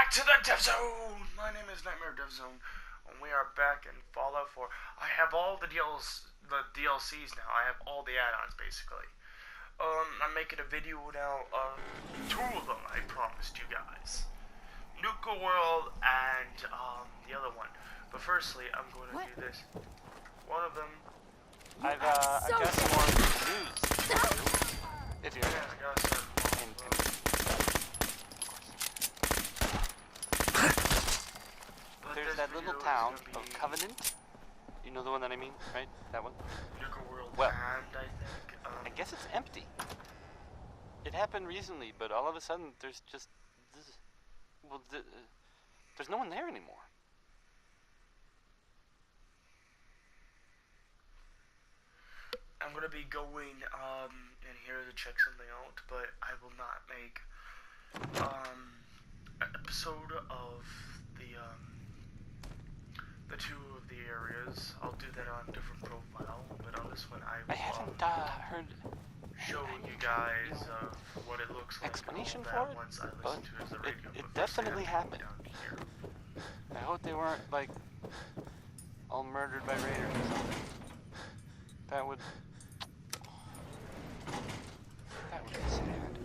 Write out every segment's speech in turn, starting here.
back to the Dev Zone! My name is Nightmare Dev Zone, and we are back in Fallout 4. I have all the DLCs now. I have all the add-ons, basically. I'm making a video now of two of them, I promised you guys. Nuka World and, the other one. But firstly, I'm going to do this. One of them... I've got some more news. If you're... Yeah, I got some... There's that little town of Covenant. You know the one that I mean, right? That one? Nuka World well, and I think... I guess it's empty. It happened recently, but all of a sudden there's just... there's no one there anymore. I'm gonna be going in here to check something out, but I will not make an episode of the two of the areas. I'll do that on a different profile, but on this one I haven't heard show you guys what it looks like. Explanation for it, once I but listen to the radio. it definitely happened. Down here. I hope they weren't like all murdered by raiders or something. That would be sad.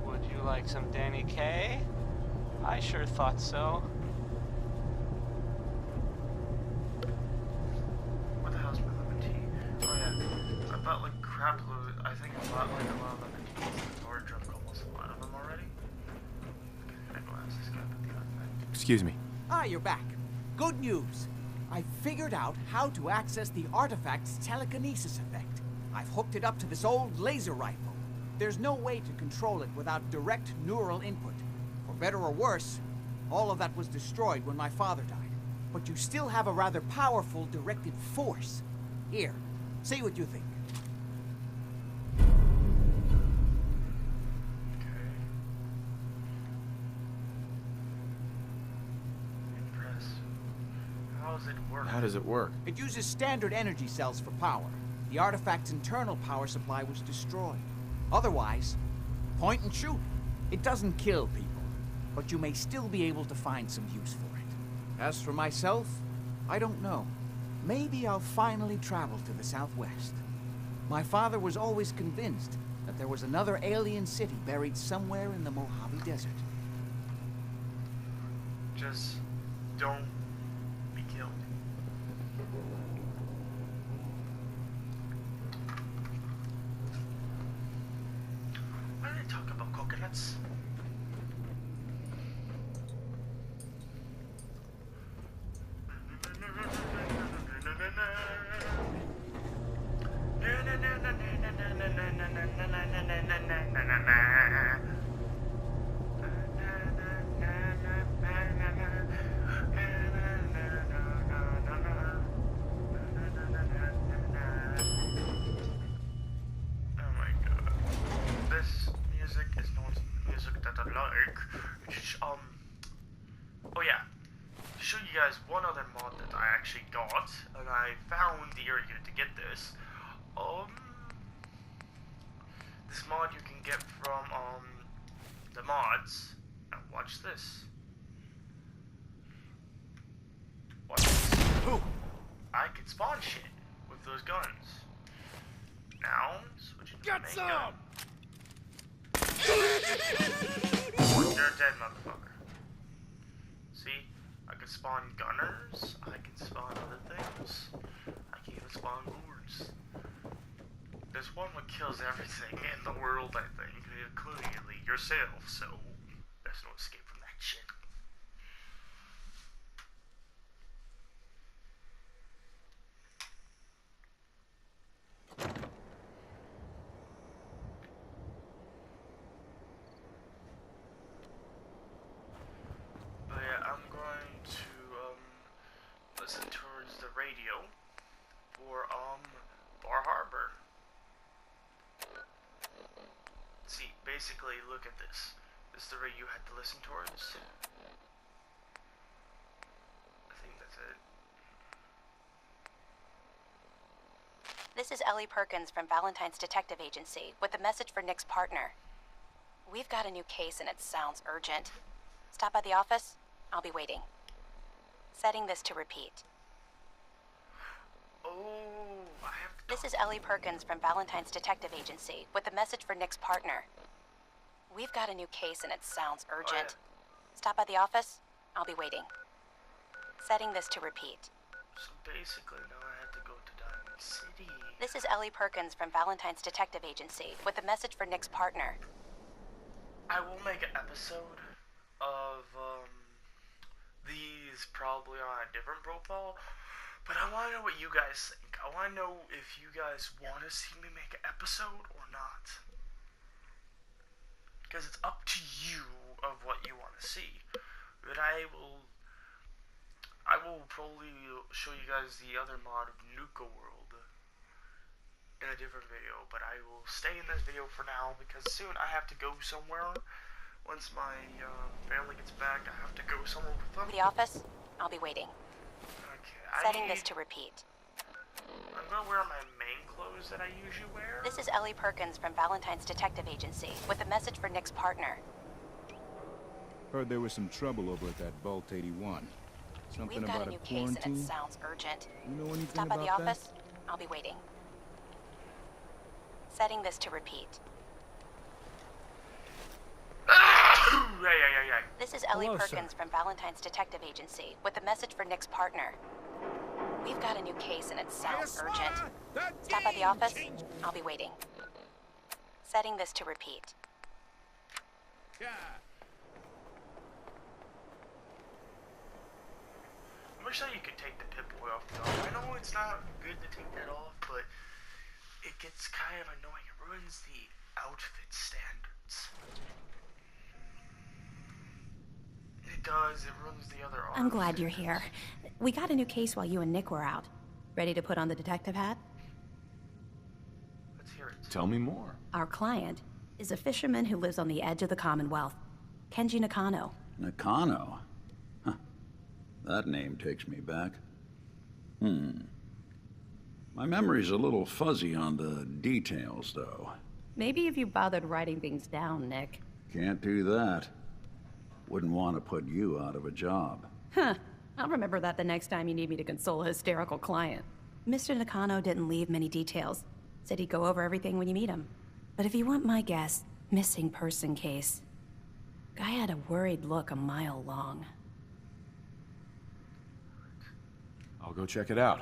Would you like some Danny Kaye? I sure thought so. What the hell's my lemon tea? Oh yeah, I bought like crap load. I think I bought like a lot of lemon teas. I've already drunk almost a lot of them already. Okay, I go ask this guy about the artifact. Excuse me. Ah, you're back. Good news. I figured out how to access the artifact's telekinesis effect. I've hooked it up to this old laser rifle. There's no way to control it without direct neural input. For better or worse, all of that was destroyed when my father died. But you still have a rather powerful directed force. Here, see what you think. Okay. Impressive. How does it work? How does it work? It uses standard energy cells for power. The artifact's internal power supply was destroyed. Otherwise, point and shoot. It doesn't kill people, but you may still be able to find some use for it. As for myself, I don't know. Maybe I'll finally travel to the Southwest. My father was always convinced that there was another alien city buried somewhere in the Mojave Desert. Just don't be killed. Why are they talking about coconuts? Oh yeah, to show you guys one other mod that I actually got, and I found the area to get this. This mod you can get from the mods. Now watch this. Watch this. Ooh. I can spawn shit with those guns. Now switch into the main gun. You're dead, motherfucker. See? I can spawn gunners, I can spawn other things. I can even spawn lords. There's one that kills everything in the world, I think, including yourself, so there's no escape from that shit. Listen towards the radio for Bar Harbor. See, basically look at this. This is the radio you had to listen towards. I think that's it. This is Ellie Perkins from Valentine's Detective Agency with a message for Nick's partner. We've got a new case and it sounds urgent. Stop by the office. I'll be waiting. Setting this to repeat. Oh, I have to. This is Ellie Perkins from Valentine's Detective Agency with a message for Nick's partner. We've got a new case and it sounds urgent. Stop by the office. I'll be waiting. Setting this to repeat. So basically, now I have to go to Diamond City. This is Ellie Perkins from Valentine's Detective Agency with a message for Nick's partner. I will make an episode of these probably on a different profile, but I want to know what you guys think. I want to know if you guys want to see me make an episode or not, because it's up to you of what you want to see. But I will probably show you guys the other mod of Nuka World in a different video, but I will stay in this video for now because soon I have to go somewhere. Once my family gets back, I have to go somewhere with them. The office. I'll be waiting. Okay, Setting this to repeat. I'm gonna wear my main clothes that I usually wear. This is Ellie Perkins from Valentine's Detective Agency with a message for Nick's partner. Heard there was some trouble over at that Vault 81. Something We've got about a new a case and quarantine? it sounds urgent. You know anything Stop by about the office. I'll be waiting. Setting this to repeat. Yeah. This is Ellie Hello, Perkins from Valentine's Detective Agency with a message for Nick's partner. We've got a new case and it sounds urgent. Stop by the office. I'll be waiting. Setting this to repeat. I wish that you could take the Pip-Boy off the dog. I know it's not good to take that off, but it gets kind of annoying. It ruins the outfit standards. It does. It ruins the other I'm glad outfits. you're here. We got a new case while you and Nick were out. Ready to put on the detective hat? Let's hear it. Tell me more. Our client is a fisherman who lives on the edge of the Commonwealth. Kenji Nakano. Nakano? Huh. That name takes me back. My memory's a little fuzzy on the details, though. Maybe if you bothered writing things down, Nick. Can't do that. Wouldn't want to put you out of a job. Huh. I'll remember that the next time you need me to console a hysterical client. Mr. Nakano didn't leave many details. Said he'd go over everything when you meet him. But if you want my guess, missing person case. Guy had a worried look a mile long. I'll go check it out.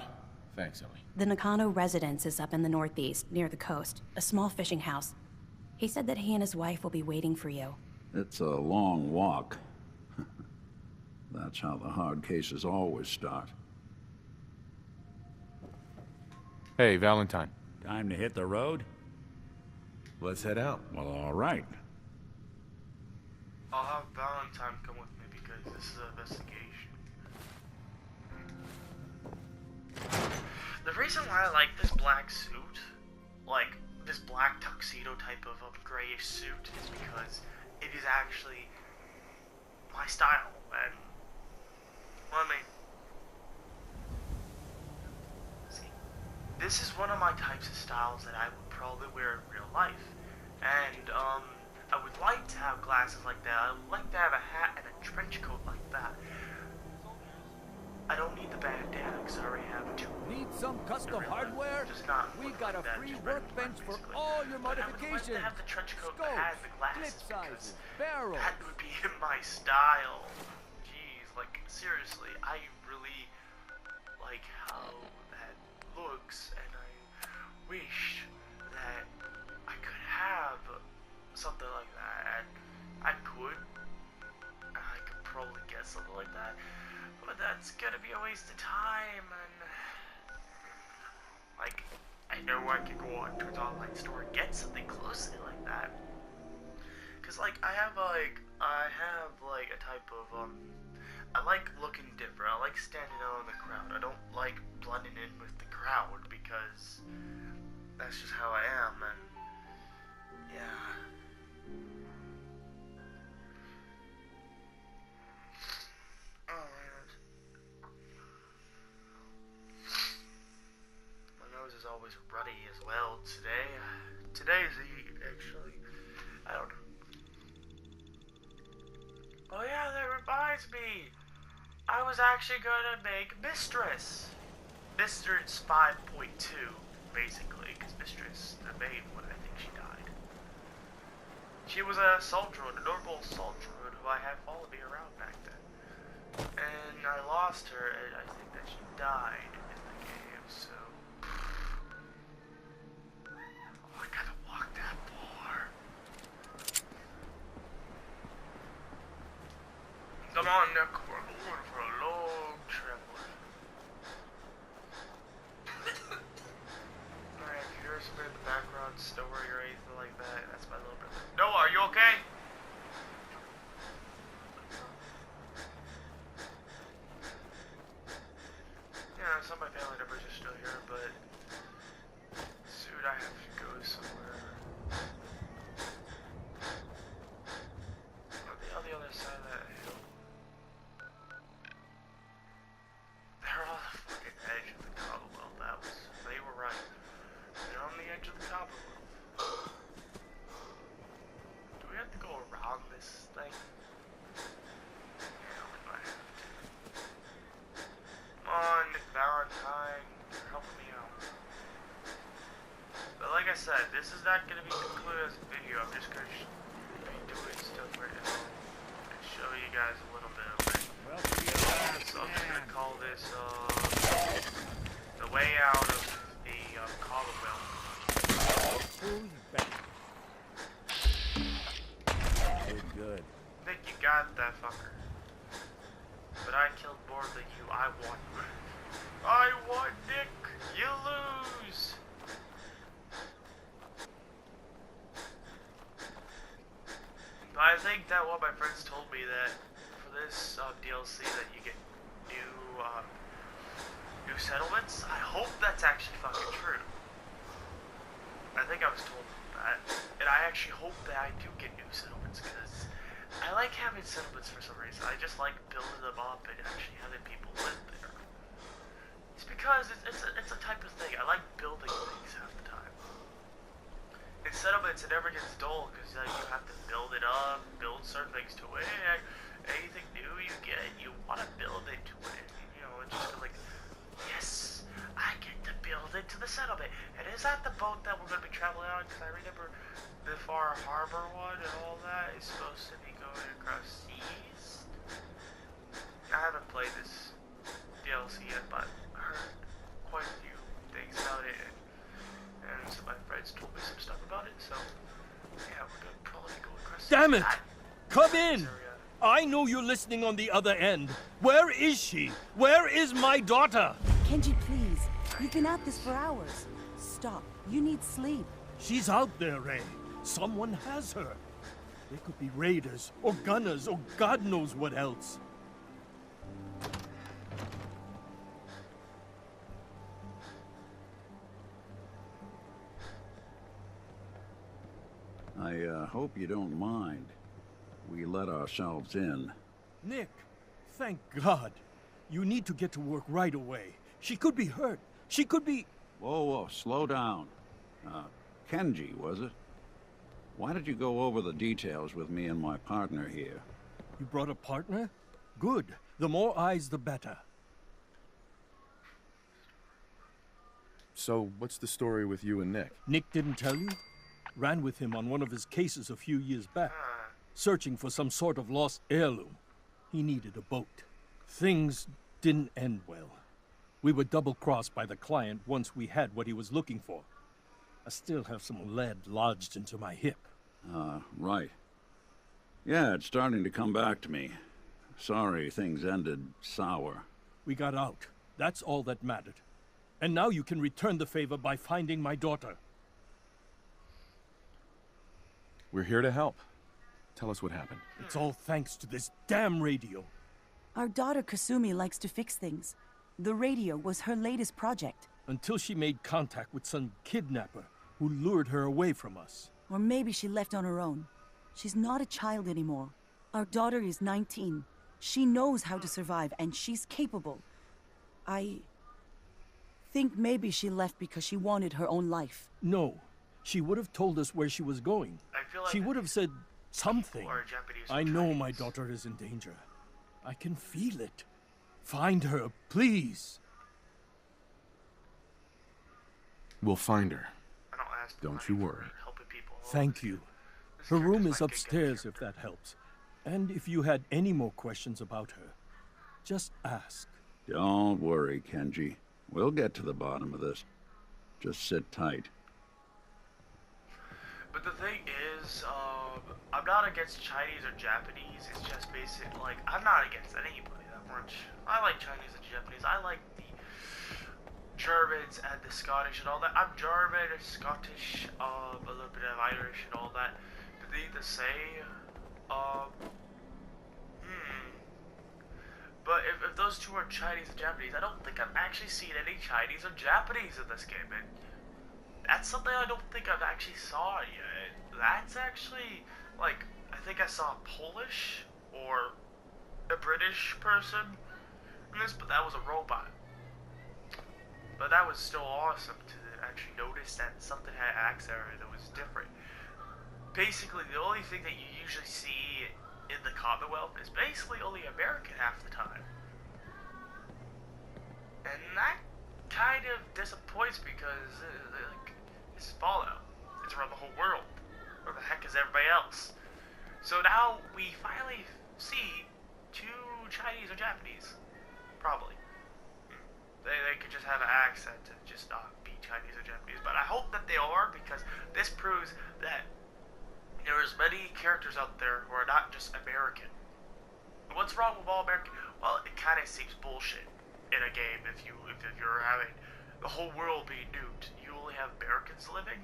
Thanks, Ellie. The Nakano residence is up in the northeast, near the coast. A small fishing house. He said that he and his wife will be waiting for you. It's a long walk. That's how the hard cases always start. Hey, Valentine. Time to hit the road? Let's head out. Well, all right. I'll have Valentine come with me because this is an investigation. The reason why I like this black suit, like this black tuxedo type of grayish suit, is because it is actually my style, and well, I mean, see, this is one of my types of styles that I would probably wear in real life, and I would like to have glasses like that. I would like to have a hat and a trench coat like that. I don't need the bandana because I already have two. Need some custom hardware? Does not We look got like a that, free just red workbench for basically. all your But I would like modifications. to have the trench coat that has the glasses Scopes, clip because sizes, barrels. that would be in my style. Jeez, like seriously, I really like how that looks, and I wish that I could have something like that. And I could probably get something like that, but that's gonna be a waste of time, and like I know I could go on to an online store and get something closely like that, cause like I have a type of I like looking different. I like standing out in the crowd. I don't like blending in with the crowd because that's just how I am, and yeah. Alright. My nose is always ruddy as well today. Today's actually, I don't know. Oh yeah, there reminds me, I was actually gonna make Mistress. Mistress 5.2, basically, because Mistress, the main one, I think she died. She was a Salt Druid, a normal Salt Druid who I had followed me around back then. And I lost her, and I think that she died in the game, so... Oh, I gotta walk that far. Come on, Nick, we're going for a long trip. Alright, if you hear something in the background story or anything like that, that's my little brother. Noah, are you okay? Yeah, some of my family members are still here, but soon I have to go somewhere. On the other side of that hill. They're on the fucking edge of the Commonwealth. They were right. They're on the edge of the Commonwealth. Do we have to go around this thing? Yeah, we might have to. Come on, Nick Valentine, you're helping me out. But like I said, this is not going to be concluded as a video. I'm just going to be doing stuff right now and show you guys a little bit of it. So I'm just going to call this the way out of the Commonwealth. Who's back? Good. Nick, you got that fucker. But I killed more than you. I won. I won, Nick. You lose. But I think that one of my friends told me that for this DLC that you get new settlements. I hope that's actually fucking true. I think I was told that, and I actually hope that I do get new settlements because I like having settlements for some reason. I just like building them up and actually having people live there. It's because it's a type of thing. I like building things half the time. In settlements, it never gets dull because you have to build it up, build certain things to it. Anything new you get, you want to build into it. You know, it's just like, yes, I get to build into the settlement. And is that the boat that we're going to be traveling on? Because I remember the Far Harbor one and all that is supposed to be going across seas. I haven't played this DLC yet, but I heard quite a few things about it. And some of my friends told me some stuff about it, so yeah, we're going to probably go across seas. Damn it! Come in! I know you're listening on the other end. Where is she? Where is my daughter? Kenji, please. You've been at this for hours. Stop. You need sleep. She's out there, Ray. Someone has her. They could be raiders, or gunners, or God knows what else. I hope you don't mind. We let ourselves in. Nick, thank God. You need to get to work right away. She could be hurt. She could be... Whoa, slow down. Kenji, was it? Why did you go over the details with me and my partner here? You brought a partner? Good. The more eyes, the better. So, what's the story with you and Nick? Nick didn't tell you? Ran with him on one of his cases a few years back, searching for some sort of lost heirloom. He needed a boat. Things didn't end well. We were double-crossed by the client once we had what he was looking for. I still have some lead lodged into my hip. Right. Yeah, it's starting to come back to me. Sorry things ended sour. We got out. That's all that mattered. And now you can return the favor by finding my daughter. We're here to help. Tell us what happened. It's all thanks to this damn radio. Our daughter Kasumi likes to fix things. The radio was her latest project. Until she made contact with some kidnapper who lured her away from us. Or maybe she left on her own. She's not a child anymore. Our daughter is 19. She knows how to survive, and she's capable. I think maybe she left because she wanted her own life. No. She would have told us where she was going. I feel like she would have said something. or Japanese I know my daughter is in danger. I can feel it. Find her, please. We'll find her. I don't ask for Don't money you for worry. helping people. Thank you. This Her room character's is like a good upstairs if character. that helps. And if you had any more questions about her, just ask. Don't worry, Kenji. We'll get to the bottom of this. Just sit tight. But the thing is, I'm not against Chinese or Japanese. It's just basic. Like, I'm not against anybody that much. I like Chinese and Japanese. I like the Germans and the Scottish and all that. I'm German, Scottish, a little bit of Irish and all that. But they need to say, But if those two are Chinese and Japanese, I don't think I've actually seen any Chinese or Japanese in this game. And that's something I don't think I've actually saw yet. That's actually, like, I think I saw a Polish or a British person in this, but that was a robot. But that was still awesome to actually notice that something had accent that was different. Basically, the only thing that you usually see in the Commonwealth is basically only American half the time. And that kind of disappoints because, like, this is Fallout. It's around the whole world. Where the heck is everybody else? So now we finally see two Chinese or Japanese. Probably. They could just have an accent and just not be Chinese or Japanese. But I hope that they are, because this proves that there's many characters out there who are not just American. And what's wrong with all American? Well, it kind of seems bullshit in a game if you're having the whole world being nuked. You only have Americans living?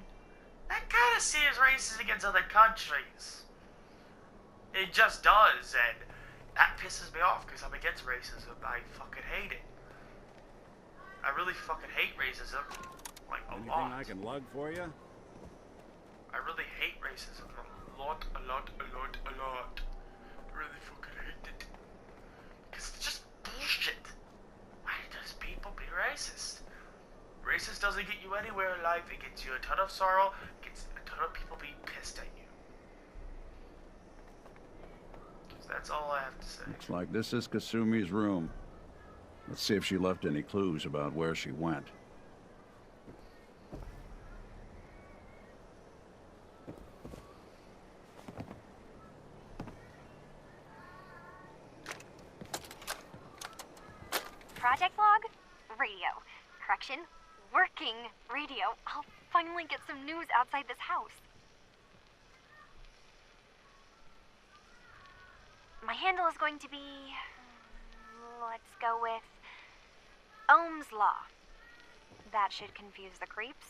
That kind of seems racist against other countries. It just does, and that pisses me off because I'm against racism. I fucking hate it. I really fucking hate racism. Like, a lot. Anything I can lug for you? I really hate racism. A lot. I really fucking hate it. Because it's just bullshit. Why does people be racist? Racist doesn't get you anywhere in life. It gets you a ton of sorrow. It gets a ton of people being pissed at you. So that's all I have to say. Looks like this is Kasumi's room. Let's see if she left any clues about where she went. Project log? Radio. Correction, working radio. I'll finally get some news outside this house. My handle is going to be... let's go with... Ohm's Law. That should confuse the creeps.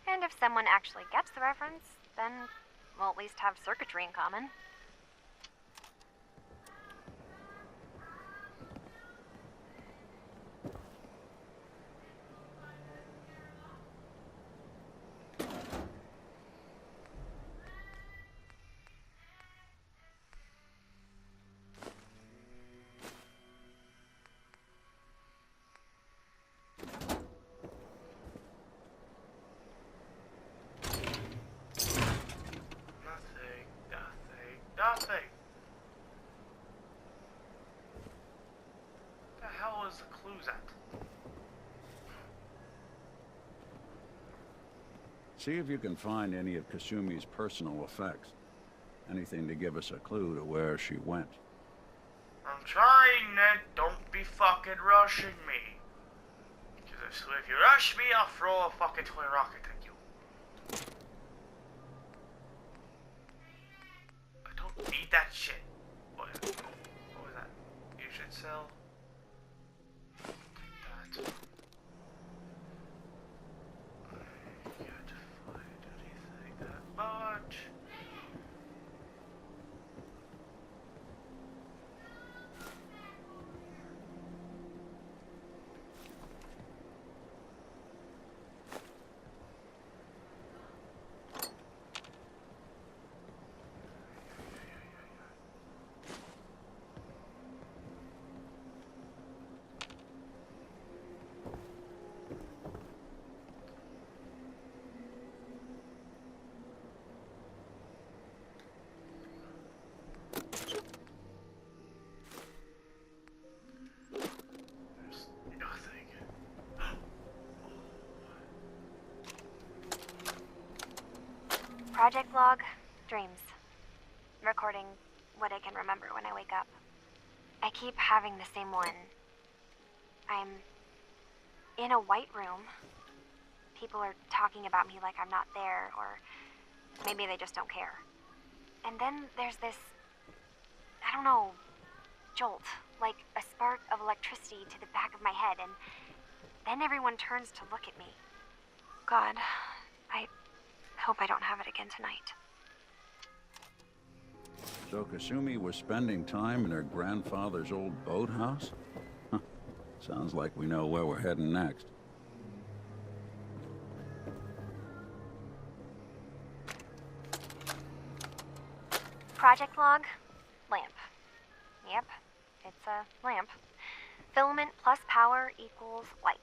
And if someone actually gets the reference, then we'll at least have circuitry in common. Nothing. What the hell is the clues at? See if you can find any of Kasumi's personal effects. Anything to give us a clue to where she went. I'm trying, Ned. Don't be fucking rushing me. Because if you rush me, I'll throw a fucking toy rocket at you. I don't need that shit. What was that? You should sell. Take that. I can't find anything that much. Project log, dreams. Recording what I can remember when I wake up. I keep having the same one. I'm in a white room. People are talking about me like I'm not there, or maybe they just don't care. And then there's this, I don't know, jolt, like a spark of electricity to the back of my head, and then everyone turns to look at me. God, I hope I don't have it again tonight. So Kasumi was spending time in her grandfather's old boathouse? Huh. Sounds like we know where we're heading next. Project log, lamp. Yep, it's a lamp. Filament plus power equals light.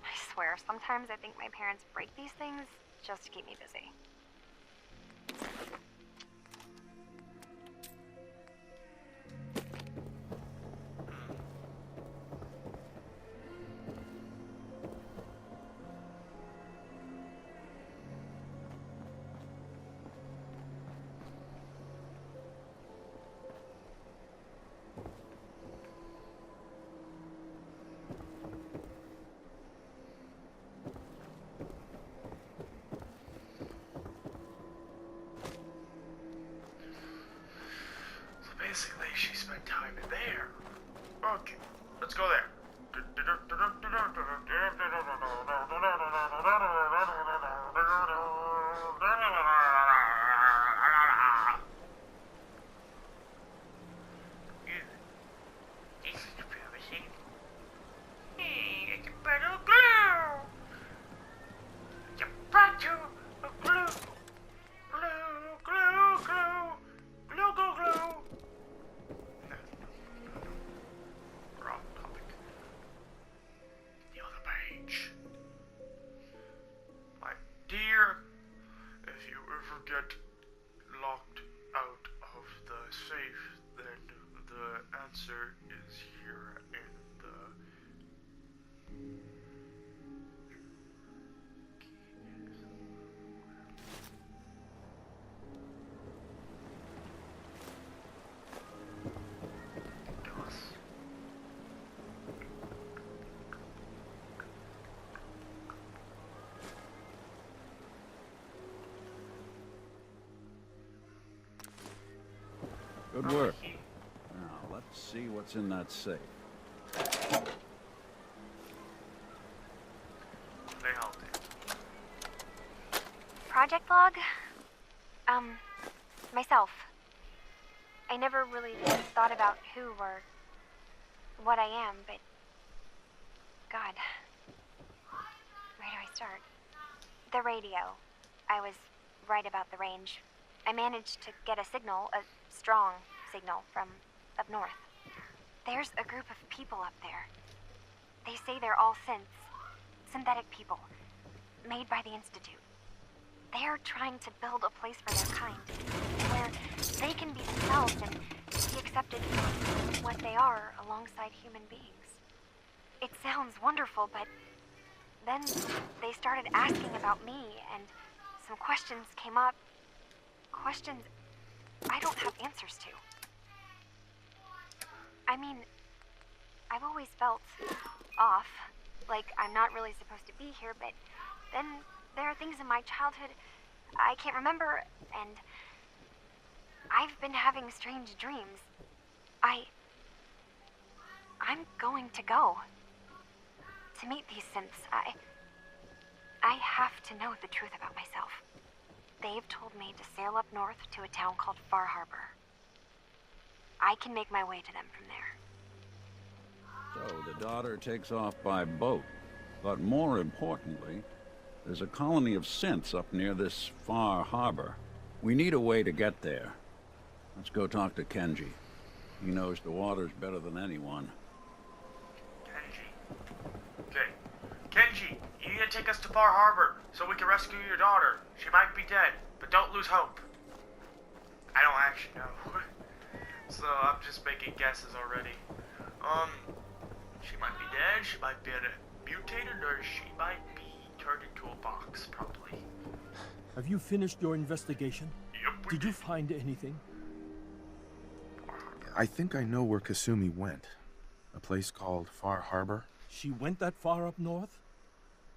I swear, sometimes I think my parents break these things just to keep me busy. Basically, she spent time in there. Okay, let's go there. Get locked out of the safe, then the answer is here in the... Good work. Now, let's see what's in that safe. They helped it. Project log? Myself. I never really thought about who or what I am, but... God. Where do I start? The radio. I was right about the range. I managed to get a signal, a strong signal, from up north. There's a group of people up there. They say they're all synthetic people, made by the Institute. They're trying to build a place for their kind, where they can be themselves and be accepted for what they are alongside human beings. It sounds wonderful, but then they started asking about me, and some questions came up. Questions I don't have answers to. I mean, I've always felt off, like I'm not really supposed to be here, but then there are things in my childhood I can't remember, and I've been having strange dreams. I'm going to go to meet these synths. I have to know the truth about myself. They've told me to sail up north to a town called Far Harbor. I can make my way to them from there. So the daughter takes off by boat. But more importantly, there's a colony of synths up near this Far Harbor. We need a way to get there. Let's go talk to Kenji. He knows the waters better than anyone. Kenji. Okay. Kenji, you need to take us to Far Harbor so we can rescue your daughter. She might be dead, but don't lose hope. I don't actually know. So I'm just making guesses already. She might be dead, she might be mutated, or she might be turned into a box, probably. Have you finished your investigation? Yep, Did you find anything? I think I know where Kasumi went. A place called Far Harbor. She went that far up north?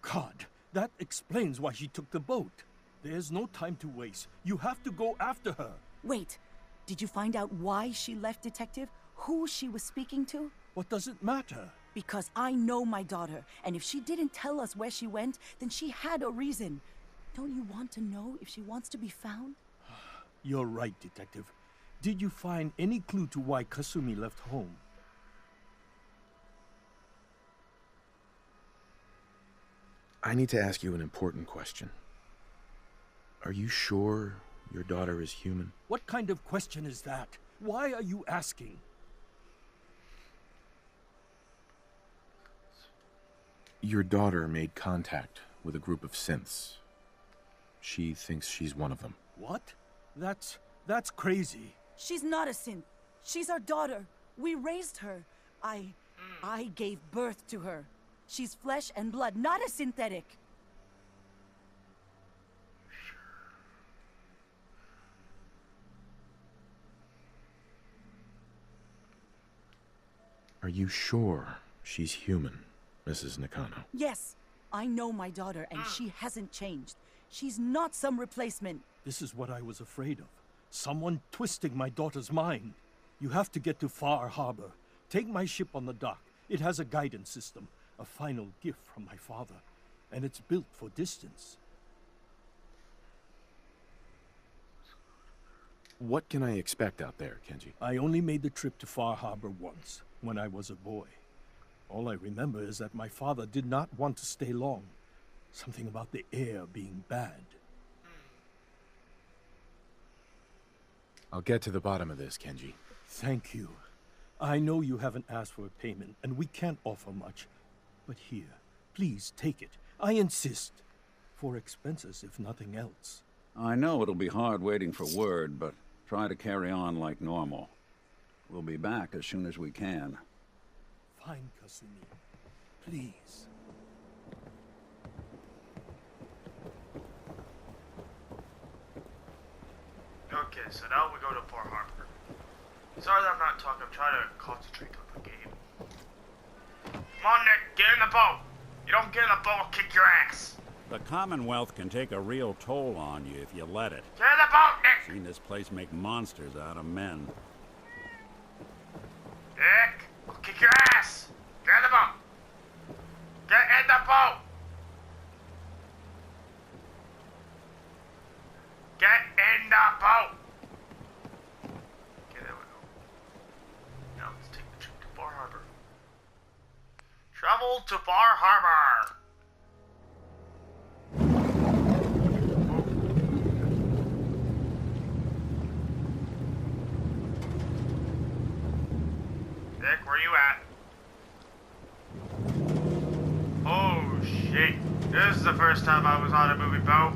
God, that explains why she took the boat. There's no time to waste. You have to go after her. Wait, did you find out why she left, Detective? Who she was speaking to? What does it matter? Because I know my daughter, and if she didn't tell us where she went, then she had a reason. Don't you want to know if she wants to be found? You're right, Detective. Did you find any clue to why Kasumi left home? I need to ask you an important question. Are you sure your daughter is human? What kind of question is that? Why are you asking? Your daughter made contact with a group of synths. She thinks she's one of them. What? That's crazy. She's not a synth. She's our daughter. We raised her. I gave birth to her. She's flesh and blood, not a synthetic. Are you sure she's human, Mrs. Nakano? Yes, I know my daughter, and she hasn't changed. She's not some replacement. This is what I was afraid of. Someone twisting my daughter's mind. You have to get to Far Harbor. Take my ship on the dock. It has a guidance system, a final gift from my father, and it's built for distance. What can I expect out there, Kenji? I only made the trip to Far Harbor once, when I was a boy. All I remember is that my father did not want to stay long. Something about the air being bad. I'll get to the bottom of this, Kenji. Thank you. I know you haven't asked for a payment, and we can't offer much. But here, please take it. I insist. For expenses, if nothing else. I know it'll be hard waiting for word, but try to carry on like normal. We'll be back as soon as we can. Fine, Kasumi. Please. Okay, so now we go to Far Harbor. Sorry that I'm not talking, I'm trying to concentrate on the game. Come on, Nick, get in the boat! You don't get in the boat, I'll kick your ass! The Commonwealth can take a real toll on you if you let it. Get in the boat, Nick! Seen this place make monsters out of men. Nick, I'll kick your ass! Get in the boat! Get in the boat! Get in the boat! Okay, there we go. Now let's take the trip to Far Harbor. Travel to Far Harbor! Nick, where you at? Oh shit. This is the first time I was on a movie boat.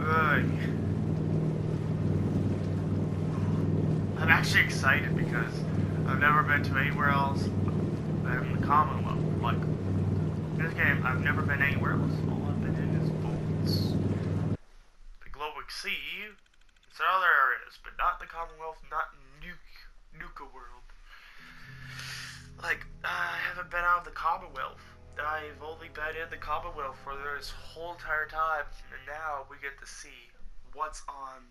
Ugh. I'm actually excited because I've never been to anywhere else than the Commonwealth. Like, in this game, I've never been anywhere else. All I've been in is boats. The Glowing Sea, it's in other areas, but not the Commonwealth, not Nuka World. Like, I haven't been out of the Commonwealth. I've only been in the Commonwealth for this whole entire time, and now we get to see what's on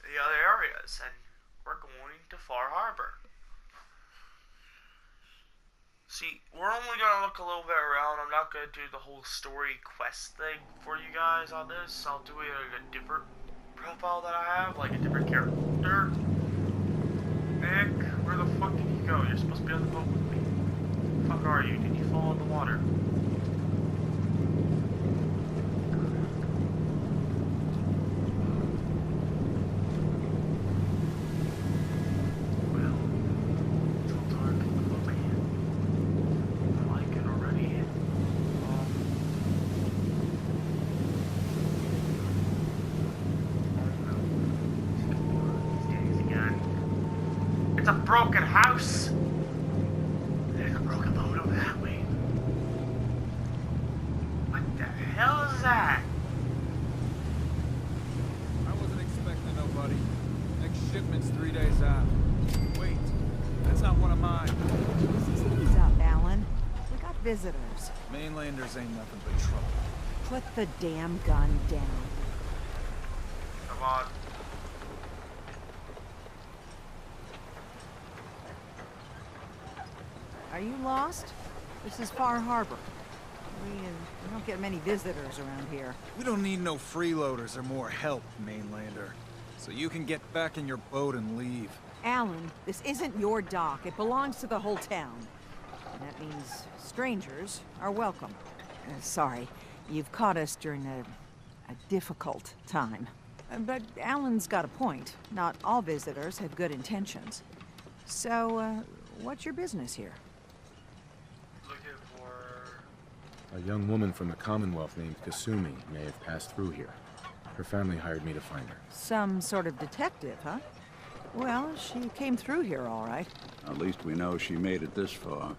the other areas, and we're going to Far Harbor. See, we're only gonna look a little bit around. I'm not gonna do the whole story quest thing for you guys on this. I'll do it in a different profile that I have, like a different character. Nick, where the fuck did you go? You're supposed to be on the boat with me. Where the fuck are you? Did you fall in the water? It's a broken house. There's a broken boat over that way. What the hell is that? Wait, that's not one of mine. Ease up, Alan. We got visitors. Mainlanders ain't nothing but trouble. Put the damn gun down. Come on. Are you lost? This is Far Harbor. We don't get many visitors around here. We don't need no freeloaders or more help, Mainlander. So you can get back in your boat and leave. Alan, this isn't your dock. It belongs to the whole town. And that means strangers are welcome. Sorry, you've caught us during a difficult time. But Alan's got a point. Not all visitors have good intentions. So, what's your business here? Looking for... A young woman from the Commonwealth named Kasumi may have passed through here. Her family hired me to find her. Some sort of detective, huh? Well, she came through here all right. At least we know she made it this far.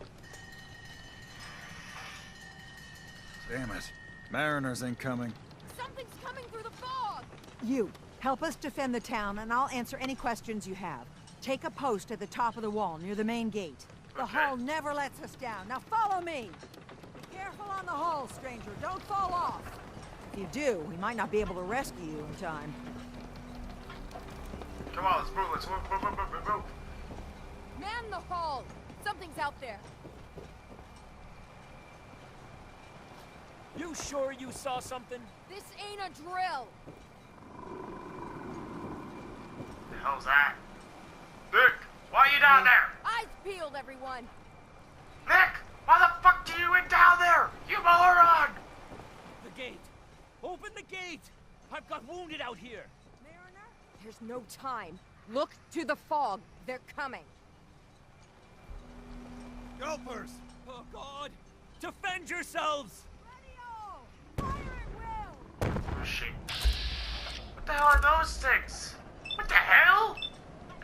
Damn it. Mariners ain't coming. Something's coming through the fog! You, help us defend the town, and I'll answer any questions you have. Take a post at the top of the wall, near the main gate. The hull never lets us down. Now follow me! Be careful on the hull, stranger. Don't fall off. If you do, we might not be able to rescue you in time. Come on, let's move. Man the hull! Something's out there. You sure you saw something? This ain't a drill! The hell's that? Nick, why are you down there? Eyes peeled, everyone! Nick, why the fuck do you went down there? You moron! The gate! Open the gate! I've got wounded out here! Mariner? There's no time. Look to the fog. They're coming. Gulpers! Oh, God! Defend yourselves! Fire at will! Oh, shit. What the hell are those things? What the hell?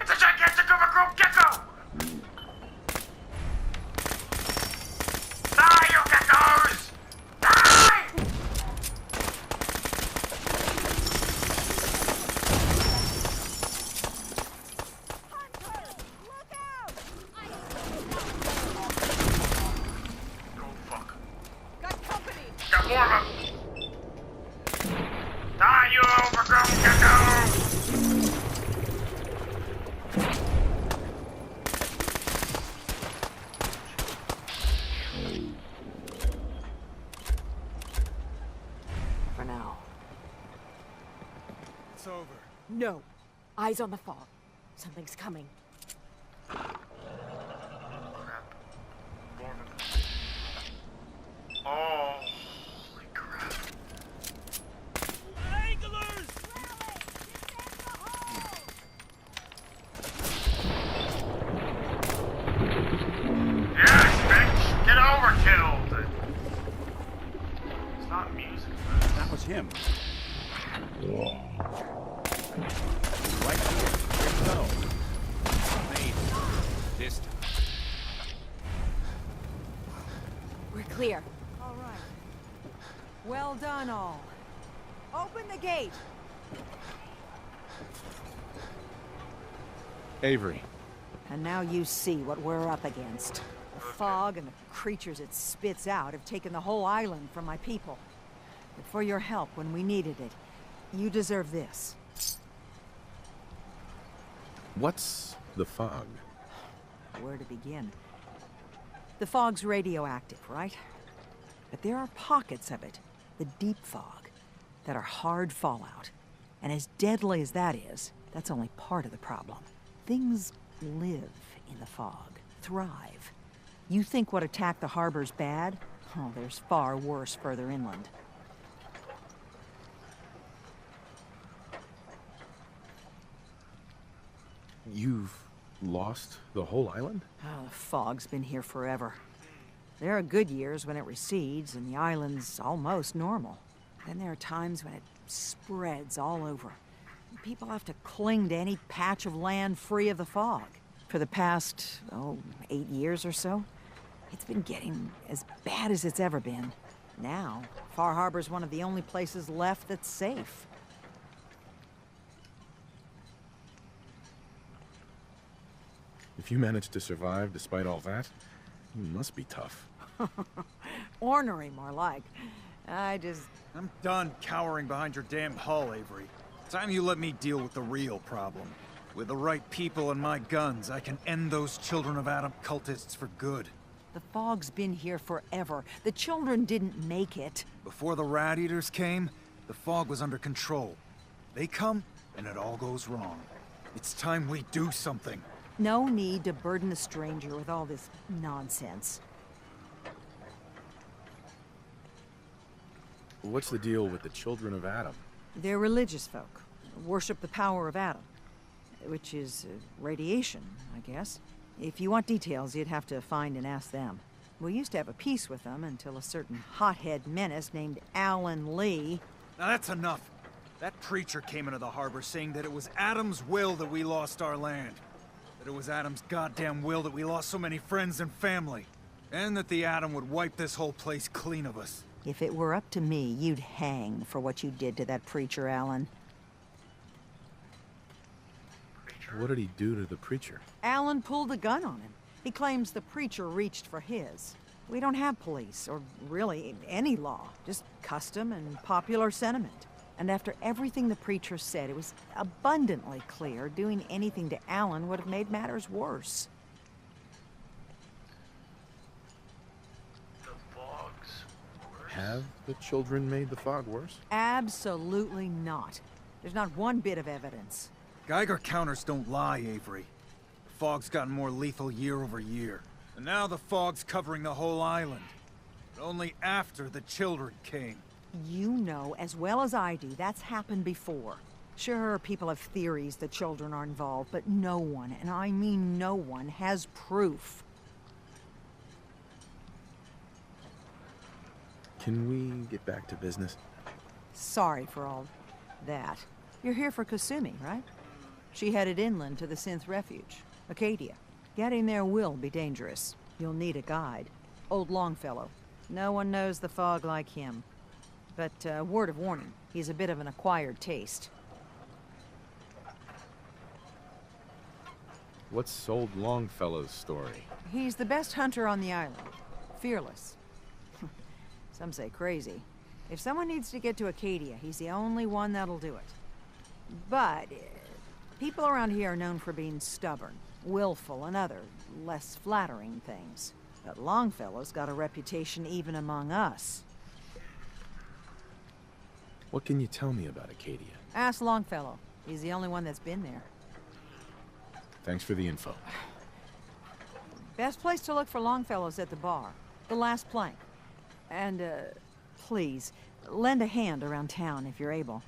It's a gigantic overgrown gecko! Die, you geckos! Die! Hunter! Look out! Oh, fuck. Got company! Got more of them! Die, you overgrown gecko! For now. It's over. No. Eyes on the fog. Something's coming. Crap. More of them. Oh, holy crap. Anglers! Yes, bitch! Get overkilled! It's not music. That was him. Right here. No. Made it. This time. We're clear. All right. Well done, all. Open the gate. Avery. And now you see what we're up against. The fog and the creatures it spits out have taken the whole island from my people. But for your help when we needed it, you deserve this. What's the fog? Where to begin? The fog's radioactive, right? But there are pockets of it, the deep fog, that are hard fallout. And as deadly as that is, that's only part of the problem. Things live in the fog, thrive. You think what attacked the harbor's bad? Oh, there's far worse further inland. You've lost the whole island? Oh, the fog's been here forever. There are good years when it recedes and the island's almost normal. Then there are times when it spreads all over. People have to cling to any patch of land free of the fog. For the past, 8 years or so, it's been getting as bad as it's ever been. Now, Far Harbor's one of the only places left that's safe. If you managed to survive despite all that, you must be tough. Ornery, more like. I'm done cowering behind your damn hull, Avery. Time you let me deal with the real problem. With the right people and my guns, I can end those Children of Adam cultists for good. The fog's been here forever. The children didn't make it. Before the Rat Eaters came, the fog was under control. They come, and it all goes wrong. It's time we do something. No need to burden a stranger with all this nonsense. What's the deal with the Children of Adam? They're religious folk. Worship the power of Adam. Which is radiation, I guess. If you want details, you'd have to find and ask them. We used to have a peace with them until a certain hothead menace named Alan Lee... Now that's enough. That preacher came into the harbor saying that it was Adam's will that we lost our land. That it was Adam's goddamn will that we lost so many friends and family. And that the Atom would wipe this whole place clean of us. If it were up to me, you'd hang for what you did to that preacher, Alan. What did he do to the preacher? Alan pulled a gun on him. He claims the preacher reached for his. We don't have police, or really any law. Just custom and popular sentiment. And after everything the preacher said, it was abundantly clear doing anything to Alan would have made matters worse. The fog's worse? Have the children made the fog worse? Absolutely not. There's not one bit of evidence. Geiger counters don't lie, Avery. The fog's gotten more lethal year over year. And now the fog's covering the whole island. But only after the children came. You know as well as I do that's happened before. Sure, people have theories the children are involved, but no one, and I mean no one, has proof. Can we get back to business? Sorry for all that. You're here for Kasumi, right? She headed inland to the Synth Refuge, Acadia. Getting there will be dangerous. You'll need a guide. Old Longfellow. No one knows the fog like him. But, word of warning, he's a bit of an acquired taste. What's old Longfellow's story? He's the best hunter on the island. Fearless. Some say crazy. If someone needs to get to Acadia, he's the only one that'll do it. But people around here are known for being stubborn, willful, and other, less flattering things. But Longfellow's got a reputation even among us. What can you tell me about Acadia? Ask Longfellow. He's the only one that's been there. Thanks for the info. Best place to look for Longfellow's at the bar. The last plank. And, please, lend a hand around town if you're able.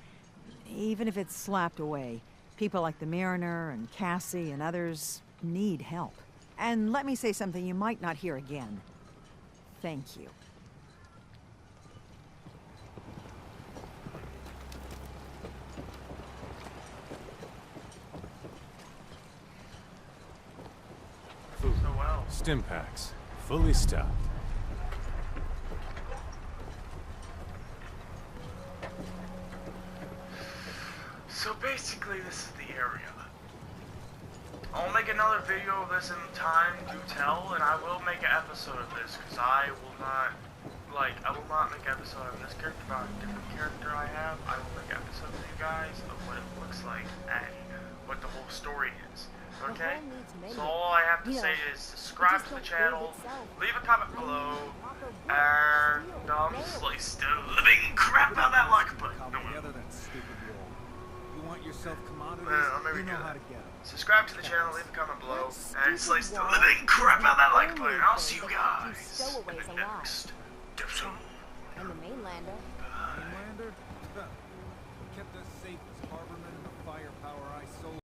Even if it's slapped away. People like the Mariner and Cassie and others need help. And let me say something you might not hear again. Thank you. Food. Stim packs. Fully stocked. So basically, this is the area. I'll make another video of this in time to tell, and I will make an episode of this, because I will not make an episode of this character about a different character I have. I will make an episode with you guys of what it looks like and what the whole story is. Okay? So all I have to say is subscribe to the channel, leave a comment below, and slice the living crap out of that like button. Yourself commodities, you know how to get them. Subscribe to the channel, leave a comment below, and slice the living crap out of that like button. I'll see you guys in the next episode. And the mainlander